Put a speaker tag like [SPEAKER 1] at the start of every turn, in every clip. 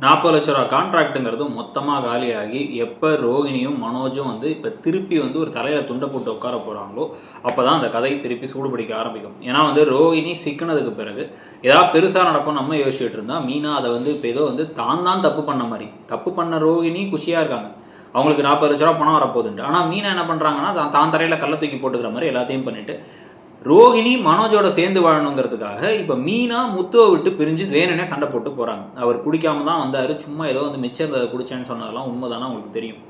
[SPEAKER 1] 40,00,000 கான்ட்ராக்ட்டுங்கிறது மொத்தமா காலியாகி, எப்ப ரோகிணியும், மனோஜும் இப்ப திருப்பி ஒரு தலையில துண்ட போட்டு உட்கார போறாங்களோ, அப்பதான் அந்த கதை திருப்பி சூடு பிடிக்க ஆரம்பிக்கும். ஏன்னா ரோகிணி சிக்குனதுக்கு பிறகு, ஏதாவது பெருசா நடக்கும்னு நம்ம யோசிச்சுட்டு இருந்தா, மீனா அத இப்ப ஏதோ தான் தப்பு பண்ண மாரி. தப்பு பண்ண ரோகிணி குஷியா இருக்காங்க. அவங்களுக்கு 40,00,000 பணம் வரப்போகுதுன்ட்டு. ஆனா மீனா என்ன பண்றாங்கன்னா, தான் தலையில கல்ல தூக்கி போட்டுக்கிற மாரி எல்லாத்தையும் பண்ணிட்டு, ரோகிணி மனோஜோட சேர்ந்து வாழணுங்கிறதுக்காக இப்ப மீனா முத்துவை விட்டு பிரிஞ்சு வேணுனே சண்டை போட்டு போறாங்க. அவர் குடிக்காம தான் வந்தாரு. சும்மா ஏதோ மிச்சம் இருந்ததை குடிச்சேன்னு சொன்னதெல்லாம் உண்மைதானா உங்களுக்கு தெரியும்.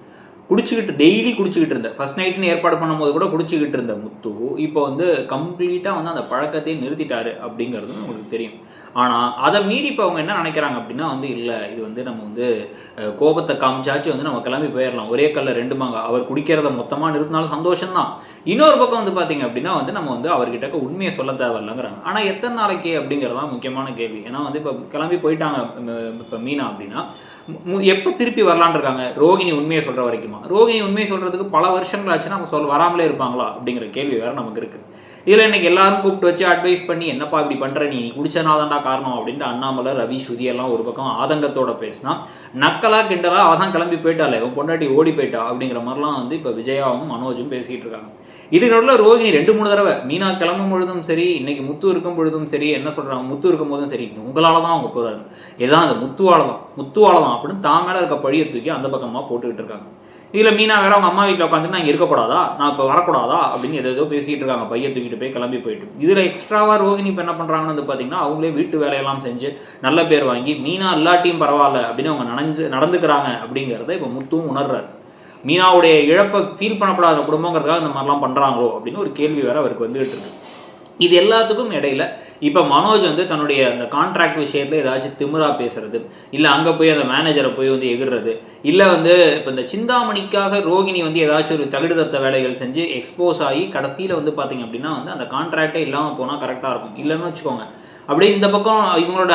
[SPEAKER 1] குடிச்சுக்கிட்டு டெய்லி குடிச்சுக்கிட்டு இருந்தேன். ஃபர்ஸ்ட் நைட்னு ஏற்பாடு பண்ணும்போது கூட குடிச்சுக்கிட்டு இருந்த முத்து, இப்போ கம்ப்ளீட்டாக அந்த பழக்கத்தையே நிறுத்திட்டாரு அப்படிங்கிறது உங்களுக்கு தெரியும். ஆனால் அதை மீறி இப்போ அவங்க என்ன நினைக்கிறாங்க அப்படின்னா இல்லை இது நம்ம கோபத்தை காமிச்சாச்சு நம்ம கிளம்பி போயிடலாம். ஒரே கல்ல ரெண்டு மாங்காய். அவர் குடிக்கிறத மொத்தமாக நிறுத்தினாலும் சந்தோஷம்தான். இன்னொரு பக்கம் பார்த்தீங்க அப்படின்னா நம்ம அவர்கிட்ட உண்மையை சொல்ல தேவையில்லைங்கிறாங்க. ஆனால் எத்தனை நாளைக்கு அப்படிங்கிறதான் முக்கியமான கேள்வி. ஏன்னா இப்போ கிளம்பி போயிட்டாங்க இப்போ மீனா அப்படின்னா எப்போ திருப்பி வரலான் இருக்காங்க? ரோகிணி உண்மையை சொல்கிற வரைக்குமா? ரோகிணி உண்மையை சொல்கிறதுக்கு பல வருஷங்கள் ஆச்சுன்னா அவங்க வராமலே இருப்பாங்களா அப்படிங்கிற கேள்வி வேறு நமக்கு இருக்குது. இதில் இன்னைக்கு எல்லாரும் கூப்பிட்டு வச்சு அட்வைஸ் பண்ணி என்னப்பா இப்படி பண்ணுற நீ குடிச்சனாதான்டா காரணம் அப்படின்ட்டு அண்ணாமலை, ரவி, ஸ்ருதி எல்லாம் ஒரு பக்கம் ஆதங்கத்தோட பேசினா, நக்கலா கிண்டலா அவதான் கிளம்பி போயிட்டாலே இவன் பொண்டாட்டி ஓடி போயிட்டா அப்படிங்கிற மாதிரிலாம் இப்போ விஜயாவும் மனோஜும் பேசிக்கிட்டு இருக்காங்க. இதுல ரோகிணி 2-3 தடவை மீனா கிளம்பும் பொழுதும் சரி, இன்னைக்கு முத்து இருக்கும் பொழுதும் சரி, என்ன சொல்றாங்க, முத்து இருக்கும் போதும் சரி, உங்களால தான் அவங்க போறாரு, எல்லாம் அந்த முத்துவால தான் அப்படின்னு தான் மேல இருக்க பழியை தூக்கி அந்த பக்கமா போட்டுக்கிட்டு இருக்காங்க. இதுல மீனா வேற அவங்க அம்மா வீட்டில் உட்காந்துட்டு நான் இங்கே இருக்கக்கூடாதா, நான் இப்போ வரக்கூடாதா அப்படின்னு ஏதோ பேசிட்டு இருக்காங்க. பையை தூக்கிட்டு போய் கிளம்பி போயிட்டு இதுல எக்ஸ்ட்ராவா ரோகிணி இப்போ என்ன பண்றாங்கன்னு பாத்தீங்கன்னா, அவங்களே வீட்டு வேலையெல்லாம் செஞ்சு நல்ல பேர் வாங்கி மீனா எல்லாத்தையும் பரவாயில்ல அப்படின்னு அவங்க நடந்துக்கிறாங்க அப்படிங்கிறத இப்போ முத்துவும் உணர்றாரு. மீனாவுடைய இழப்பை ஃபீல் பண்ணப்படாத குடும்பங்கிறதுக்காக இந்த மாதிரிலாம் பண்ணுறாங்களோ அப்படின்னு ஒரு கேள்வி வேறு அவருக்கு வந்துகிட்டு இருக்கு. இது எல்லாத்துக்கும் இடையில இப்போ மனோஜ் தன்னுடைய அந்த கான்ட்ராக்ட் விஷயத்தில் ஏதாச்சும் திமிரா பேசுறது, இல்லை அங்கே போய் அந்த மேனேஜரை போய் எகுறது, இல்லை இப்போ இந்த சிந்தாமணிக்காக ரோகிணி ஏதாச்சும் ஒரு தகுடுதத்த வேலைகள் செஞ்சு எக்ஸ்போஸ் ஆகி கடைசியில் பார்த்தீங்க அப்படின்னா அந்த கான்ட்ராக்டே இல்லாமல் போனால் கரெக்டாக இருக்கும். இல்லைன்னு வச்சுக்கோங்க, அப்படியே இந்த பக்கம் இவங்களோட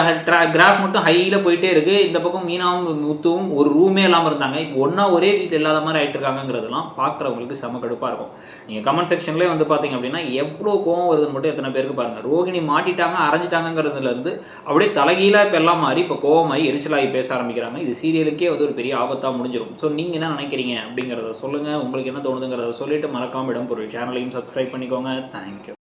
[SPEAKER 1] கிராஃப் மட்டும் ஹையில் போயிட்டே இருக்கு. இந்த பக்கம் மீனாவும் முத்துவும் ஒரு ரூமே இல்லாமல் இருந்தாங்க. இப்போ ஒன்றா ஒரே வீட்டில் இல்லாத மாதிரி ஆகிட்டு இருக்காங்கிறதுலாம் பார்க்குறவங்களுக்கு செம கடுப்பாக இருக்கும். நீங்கள் கமெண்ட் செக்ஷன்லேயே பார்த்தீங்க அப்படின்னா எவ்வளோ கோவம் வருதுன்னு மட்டும் எத்தனை பேருக்கு பாருங்கள். ரோகிணி மாட்டிட்டாங்க, அரைஞ்சிட்டாங்கிறதுலேருந்து அப்படியே தலைகீழாக இப்போ எல்லாம் மாதிரி இப்போ கோவமாகி எரிச்சலாகி பேச ஆரம்பிக்கிறாங்க. இது சீரியலுக்கே ஒரு பெரிய ஆபத்தாக முடிஞ்சிடும். ஸோ நீங்கள் என்ன நினைக்கிறீங்க அப்படிங்கிறத சொல்லுங்கள். உங்களுக்கு என்ன தோணுதுங்கிறத சொல்லிட்டு மறக்காம இடம்பொருள் சேனலையும் சப்ஸ்கிரைப் பண்ணிக்கோங்க. தேங்க்யூ.